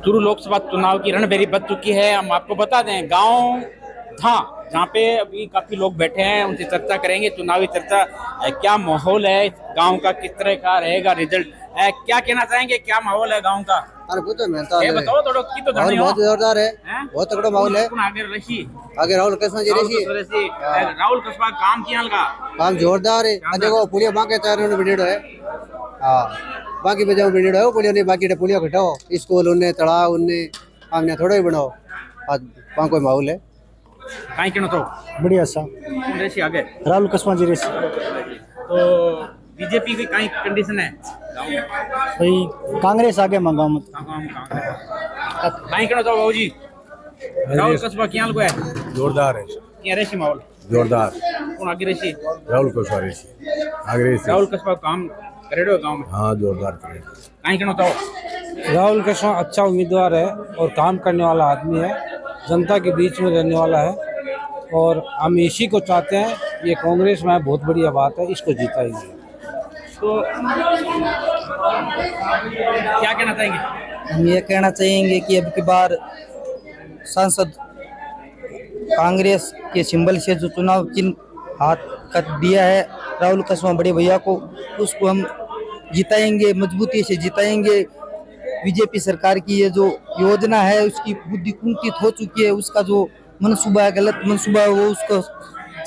चूरू लोकसभा चुनाव की रणभेरी बज चुकी है। हम आपको बता दें, गांव था जहां पे अभी काफी लोग बैठे हैं, उनसे चर्चा करेंगे, चुनावी चर्चा। क्या माहौल है गांव का, किस तरह का रहेगा रिजल्ट, क्या कहना चाहेंगे, क्या माहौल है गांव का? अरे पूछो मेहनत ये बताओ थोड़ा की तो जानी हो। बहुत जोरदार है, बहुत तगड़ा माहौल है। आगे रशी आगे राहुल कृष्ण जी राहुल कस्बा काम किया काम जोरदार है। देखो पुलिया बांके चार बिडेड है। हाँ बाकी बजाओ बिडेड है पुलिया ने, बाकी पुलिया घटाओ स्कूल उन्ने तड़ाव उन्ने हमने थोड़ा ही बनाओ। आज वहाँ कोई माहौल है काई कहना तो बढ़िया सा रेसी आगे राहुल कृष्ण जी रेसी। तो बीजेपी की काई कंडीशन है भाई कांग्रेस आगे मंगा मत काई कहना तो बाबू जी राहुल कस्बा क्या को है? जोरदार है, क्या रेसी माहौल जोरदार। कौन आगे रेसी? राहुल कस्बा रेसी आगे रेसी। राहुल कस्बा काम करेडो गांव में। हाँ जोरदार करे। काई कहना तो राहुल कृष्ण अच्छा उम्मीदवार है और काम करने वाला आदमी है, जनता के बीच में रहने वाला है और हम इसी को चाहते हैं। ये कांग्रेस में बहुत बढ़िया बात है, इसको जिताएंगे। तो क्या कहना चाहेंगे? हम ये कहना चाहेंगे कि अब की बार सांसद कांग्रेस के सिंबल से जो चुनाव चिन्ह हाथ कर दिया है राहुल कस्बा बड़े भैया को, उसको हम जिताएंगे, मजबूती से जिताएंगे। बीजेपी सरकार की ये जो योजना है उसकी बुद्धि कुंठित हो चुकी है, उसका जो मनसूबा है, गलत मनसूबा है, वो उसको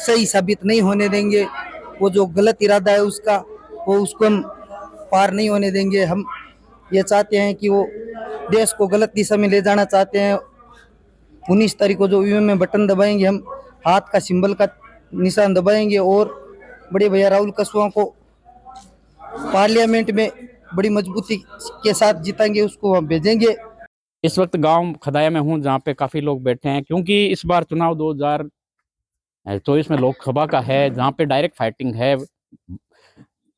सही साबित नहीं होने देंगे। वो जो गलत इरादा है उसका, वो उसको हम पार नहीं होने देंगे। हम ये चाहते हैं कि वो देश को गलत दिशा में ले जाना चाहते हैं। 19 तारीख को जो ईवीएम में बटन दबाएंगे, हम हाथ का सिंबल का निशान दबाएंगे और बड़े भैया राहुल कस्बा को पार्लियामेंट में बड़ी मजबूती के साथ जिताएंगे, उसको हम भेजेंगे। इस वक्त गांव खदाया में हूं जहां पे काफी लोग बैठे हैं, क्योंकि इस बार चुनाव 2024 में लोकसभा का है, जहां पे डायरेक्ट फाइटिंग है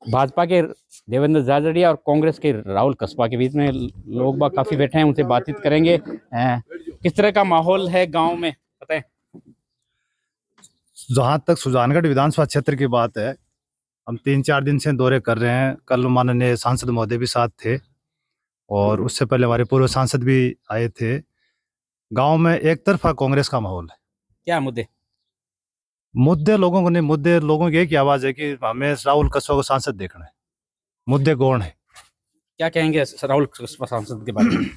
भाजपा के देवेंद्र झाझड़िया और कांग्रेस के राहुल कस्बा के बीच में। लोग बाग काफी बैठे हैं, उनसे बातचीत करेंगे। किस तरह का माहौल है गांव में पता है? जहाँ तक सुजानगढ़ विधानसभा क्षेत्र की बात है, हम 3-4 दिन से दौरे कर रहे हैं। कल माननीय सांसद महोदय भी साथ थे और उससे पहले हमारे पूर्व सांसद भी आए थे। गांव में एक तरफा कांग्रेस का माहौल है। क्या मुद्दे मुद्दे लोगों की एक ही आवाज है कि हमें राहुल कस्बा को सांसद देखना है। मुद्दे गौण है। क्या कहेंगे राहुल कस्बा सांसद के बारे में?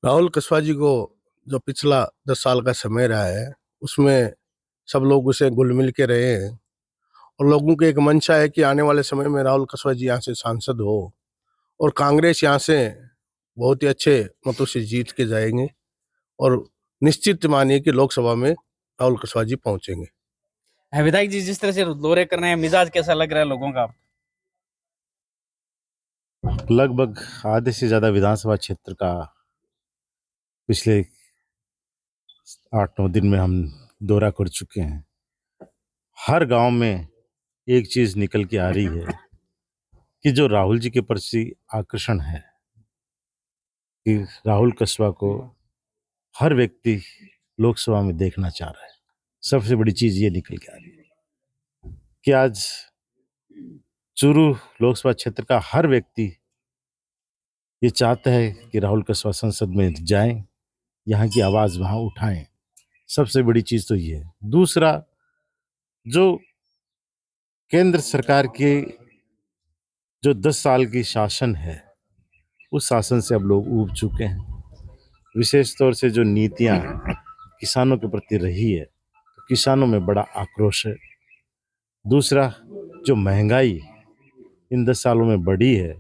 राहुल कस्बा जी को जो पिछला 10 साल का समय रहा है उसमें सब लोग उसे घुल मिल के रहे हैं और लोगों की एक मंशा है कि आने वाले समय में राहुल कस्बा जी यहाँ से सांसद हो और कांग्रेस यहाँ से बहुत ही अच्छे मतों से जीत के जाएंगे और निश्चित मानिए कि लोकसभा में राहुल कस्बा जी पहुंचेंगे। विधायक जी जिस तरह से दौरे कर रहे हैं, मिजाज कैसा लग रहा है लोगों का? लगभग आधे से ज्यादा विधानसभा क्षेत्र का पिछले 8-9 दिन में हम दौरा कर चुके हैं। हर गांव में एक चीज निकल के आ रही है कि जो राहुल जी के प्रति आकर्षण है कि राहुल कस्बा को हर व्यक्ति लोकसभा में देखना चाह रहा है। सबसे बड़ी चीज ये निकल के आ रही है कि आज चूरू लोकसभा क्षेत्र का हर व्यक्ति ये चाहता है कि राहुल कस्बा संसद में जाएं, यहाँ की आवाज वहां उठाएं। सबसे बड़ी चीज तो ये है। दूसरा, जो केंद्र सरकार के जो 10 साल की शासन है, उस शासन से अब लोग ऊब चुके हैं। विशेष तौर से जो नीतियां किसानों के प्रति रही है, तो किसानों में बड़ा आक्रोश है। दूसरा, जो महंगाई इन 10 सालों में बढ़ी है,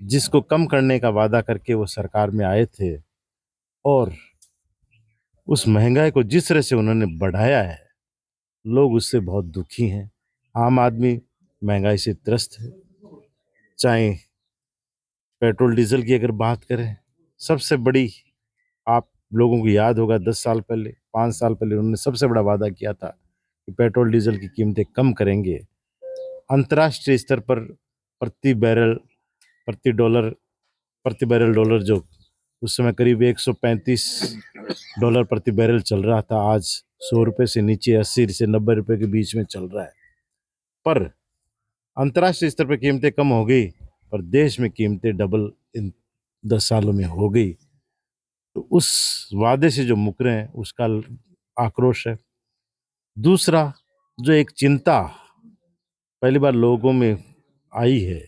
जिसको कम करने का वादा करके वो सरकार में आए थे और उस महंगाई को जिस तरह से उन्होंने बढ़ाया है, लोग उससे बहुत दुखी हैं। आम आदमी महंगाई से त्रस्त है। चाहे पेट्रोल डीजल की अगर बात करें, सबसे बड़ी, आप लोगों को याद होगा 10 साल पहले, 5 साल पहले उन्होंने सबसे बड़ा वादा किया था कि पेट्रोल डीजल की कीमतें कम करेंगे। अंतर्राष्ट्रीय स्तर पर प्रति बैरल डॉलर जो उस समय करीब $135 प्रति बैरल चल रहा था, आज 100 रुपये से नीचे 80 से 90 रुपये के बीच में चल रहा है। पर अंतर्राष्ट्रीय स्तर पर कीमतें कम हो गई, पर देश में कीमतें डबल इन 10 सालों में हो गई। तो उस वादे से जो मुकरे हैं उसका आक्रोश है। दूसरा, जो एक चिंता पहली बार लोगों में आई है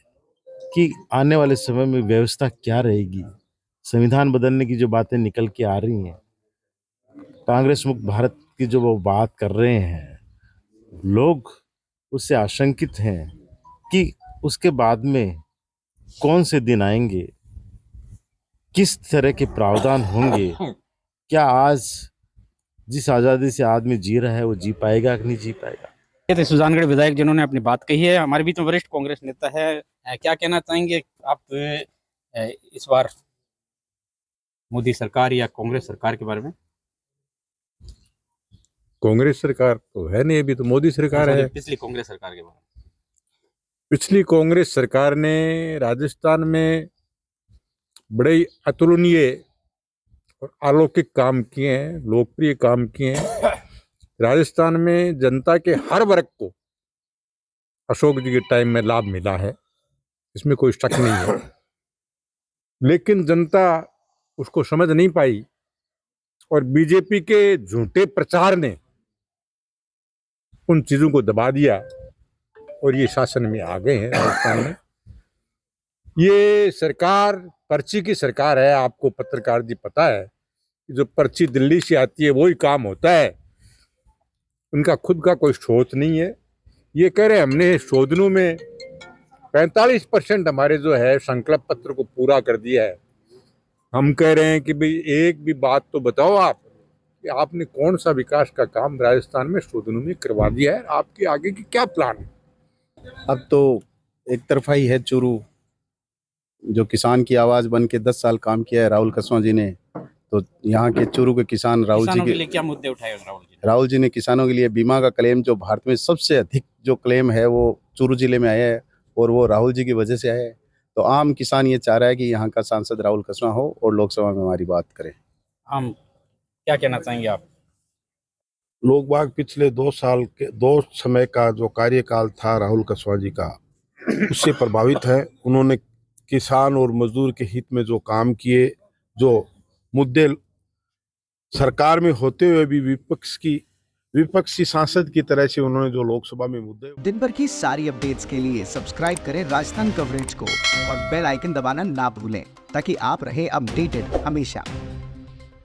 कि आने वाले समय में व्यवस्था क्या रहेगी, संविधान बदलने की जो बातें निकल के आ रही हैं, कांग्रेस मुक्त भारत की जो वो बात कर रहे हैं, लोग उससे आशंकित हैं कि उसके बाद में कौन से दिन आएंगे, किस तरह के प्रावधान होंगे, क्या आज जिस आज़ादी से आदमी जी रहा है वो जी पाएगा कि नहीं जी पाएगा। ये थे सुजानगढ़ विधायक जिन्होंने अपनी बात कही है। हमारे बीच में वरिष्ठ कांग्रेस नेता है, क्या कहना चाहेंगे आप इस बार मोदी सरकार या कांग्रेस सरकार के बारे में? कांग्रेस सरकार तो है नहीं, अभी तो मोदी सरकार है। पिछली कांग्रेस सरकार के बारे में? पिछली कांग्रेस सरकार ने राजस्थान में बड़े अतुलनीय और अलौकिक काम किए हैं, लोकप्रिय काम किए हैं। राजस्थान में जनता के हर वर्ग को अशोक जी के टाइम में लाभ मिला है, इसमें कोई शक नहीं है, लेकिन जनता उसको समझ नहीं पाई और बीजेपी के झूठे प्रचार ने उन चीजों को दबा दिया और ये शासन में आ गए हैं राजस्थान में। ये सरकार पर्ची की सरकार है। आपको पत्रकार जी पता है कि जो पर्ची दिल्ली से आती है वही काम होता है, उनका खुद का कोई स्रोत नहीं है। ये कह रहे हैं हमने शोधनों में 45% हमारे जो है संकल्प पत्र को पूरा कर दिया है। हम कह रहे हैं कि भाई एक भी बात तो बताओ आप कि आपने कौन सा विकास का काम राजस्थान में शोधनों में करवा दिया है, आपके आगे की क्या प्लान है। अब तो एक तरफा ही है चूरू, जो किसान की आवाज बन के 10 साल काम किया है राहुल कसवां जी ने। तो यहाँ के चूरू के किसान राहुल जी के लिए क्या मुद्दे उठाए राहुल जी? राहुल जी ने किसानों के लिए बीमा का क्लेम, जो भारत में सबसे अधिक जो क्लेम है वो चूरू जिले में आया है और वो राहुल जी की वजह से आया है। तो आम किसान ये चाह रहा है कि यहाँ का सांसद राहुल कसवां हो और लोकसभा में हमारी बात करें। हम क्या कहना चाहेंगे आप? लोग बाग पिछले 2 साल के 2 समय का जो कार्यकाल था राहुल कसवां जी का, उससे प्रभावित है। उन्होंने किसान और मजदूर के हित में जो काम किए, जो मुद्दे सरकार में होते हुए भी विपक्षी सांसद की तरह से उन्होंने जो लोकसभा में मुद्दे। दिन भर की सारी अपडेट्स के लिए सब्सक्राइब करें राजस्थान कवरेज को और बेल आइकन दबाना ना भूलें ताकि आप रहे अपडेटेड हमेशा।